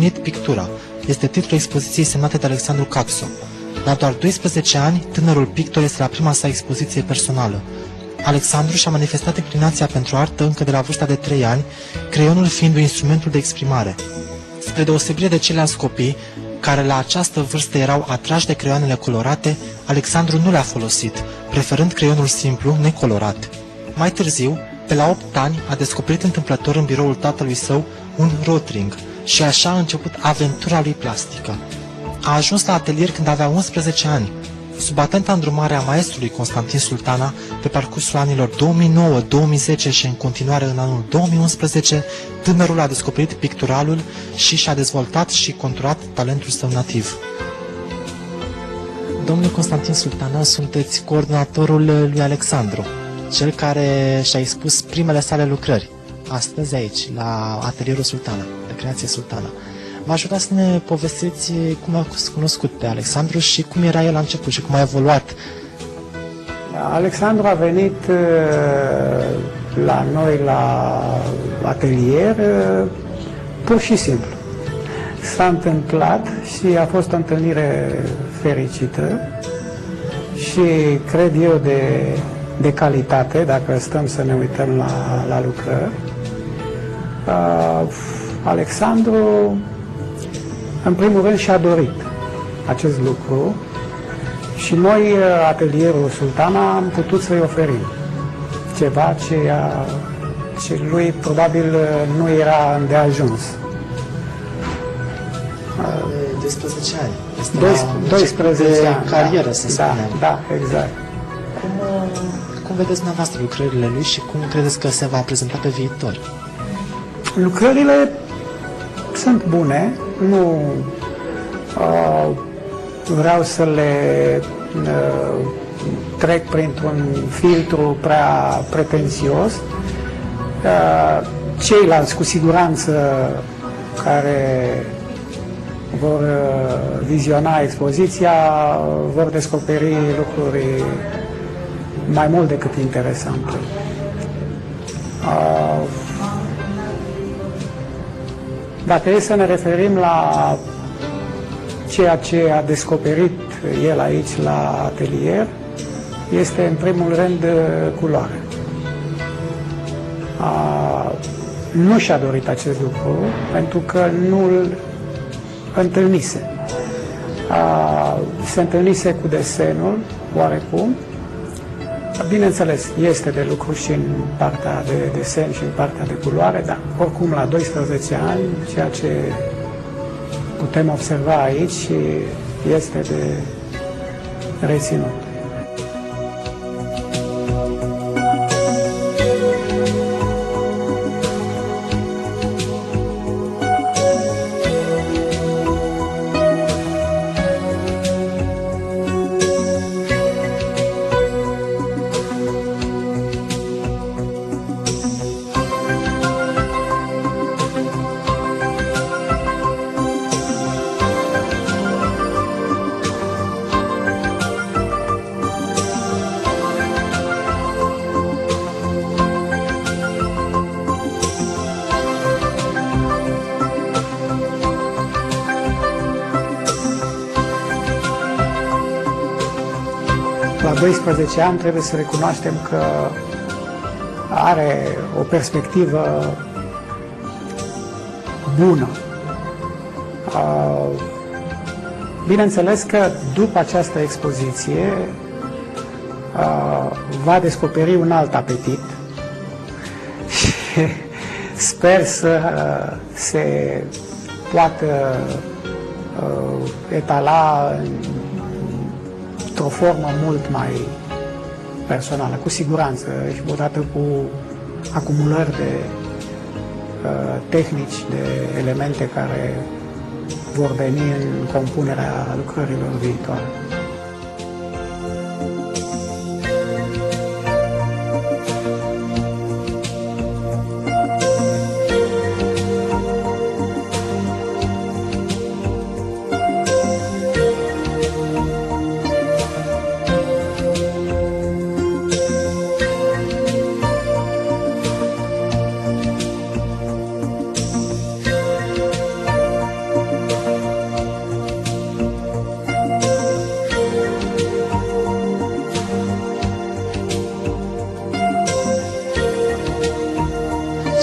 definit pictura. Este titlul expoziției semnate de Alexandru Caxo. La doar 12 ani, tânărul pictor este la prima sa expoziție personală. Alexandru și-a manifestat inclinația pentru artă încă de la vârsta de 3 ani, creionul fiind un instrumentul de exprimare. Spre deosebire de ceilalți copii, care la această vârstă erau atrași de creioanele colorate, Alexandru nu le-a folosit, preferând creionul simplu, necolorat. Mai târziu, pe la 8 ani, a descoperit întâmplător în biroul tatălui său un rotring și așa a început aventura lui plastică. A ajuns la atelier când avea 11 ani. Sub atenta îndrumare a maestrului Constantin Sultana, pe parcursul anilor 2009-2010 și în continuare în anul 2011, tânărul a descoperit picturalul și și-a dezvoltat și conturat talentul său nativ. Domnule Constantin Sultana, sunteți coordonatorul lui Alexandru, cel care și-a expus primele sale lucrări, astăzi aici, la atelierul Sultana, de creație Sultana. Vă ajutați să ne povestiți cum ați cunoscut pe Alexandru și cum era el la început și cum a evoluat. Alexandru a venit la noi la atelier pur și simplu. S-a întâmplat și a fost o întâlnire fericită și cred eu de calitate, dacă stăm să ne uităm la lucrări. Alexandru, în primul rând, și-a dorit acest lucru și noi, atelierul Sultana, am putut să-i oferim ceva ce lui probabil nu era îndeajuns. 12 ani. 12 ani. Carieră, să spunem. Da, exact. Cum vedeți dumneavoastră lucrările lui și cum credeți că se va prezenta pe viitor? Lucrările sunt bune, nu vreau să le trec printr-un filtru prea pretențios. Ceilalți, cu siguranță, care vor viziona expoziția, vor descoperi lucruri mai mult decât interesante. Dacă e să ne referim la ceea ce a descoperit el aici la atelier, este în primul rând culoare. Nu și-a dorit acest lucru pentru că nu-l întâlnise. Se întâlnise cu desenul, oarecum. Bineînțeles, este de lucru și în partea de desen și în partea de culoare, dar oricum la 12 ani, ceea ce putem observa aici este de reținut. La 12 ani trebuie să recunoaștem că are o perspectivă bună. Bineînțeles că după această expoziție va descoperi un alt apetit și sper să se poată etala într-o formă mult mai personală, cu siguranță, și odată cu acumulări de tehnici, de elemente care vor veni în compunerea lucrărilor viitoare.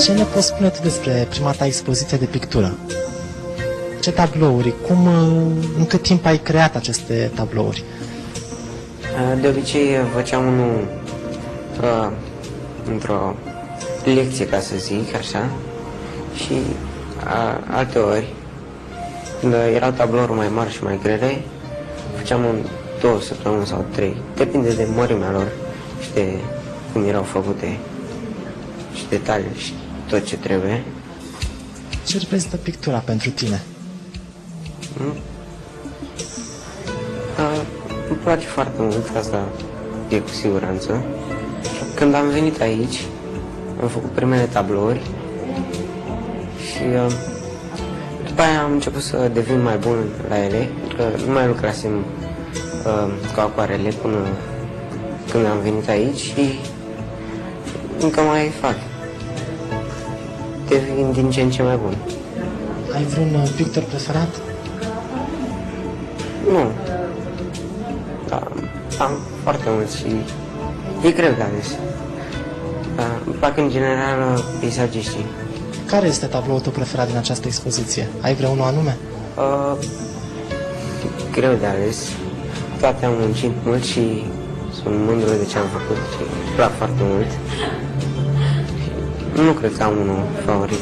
Ce ne poți spune tu despre prima ta expoziție de pictură? Ce tablouri? În cât timp ai creat aceste tablouri? De obicei făceam unul într-o lecție, ca să zic așa, și alte ori, când erau tablouri mai mari și mai grele, făceam în 2 săptămâni sau 3. Depinde de mărimea lor și de cum erau făcute și detalii și tot ce trebuie. Ce reprezintă pictura pentru tine? Îmi place foarte mult, asta e cu siguranță. Când am venit aici, am făcut primele tablouri și după aia am început să devin mai bun la ele, că nu mai lucrasem cu acoarele până când am venit aici și încă mai fac. Devin din ce în ce mai bun. Ai vreun pictor preferat? Nu. Da, am foarte mult și e greu de ales. Îmi plac în general peisagiștii. Care este tabloul tău preferat din această expoziție? Ai vreunul anume? Greu de ales. Toate am muncit mult și sunt mândru de ce am făcut și îmi plac foarte mult. Nu cred că am unul favorit.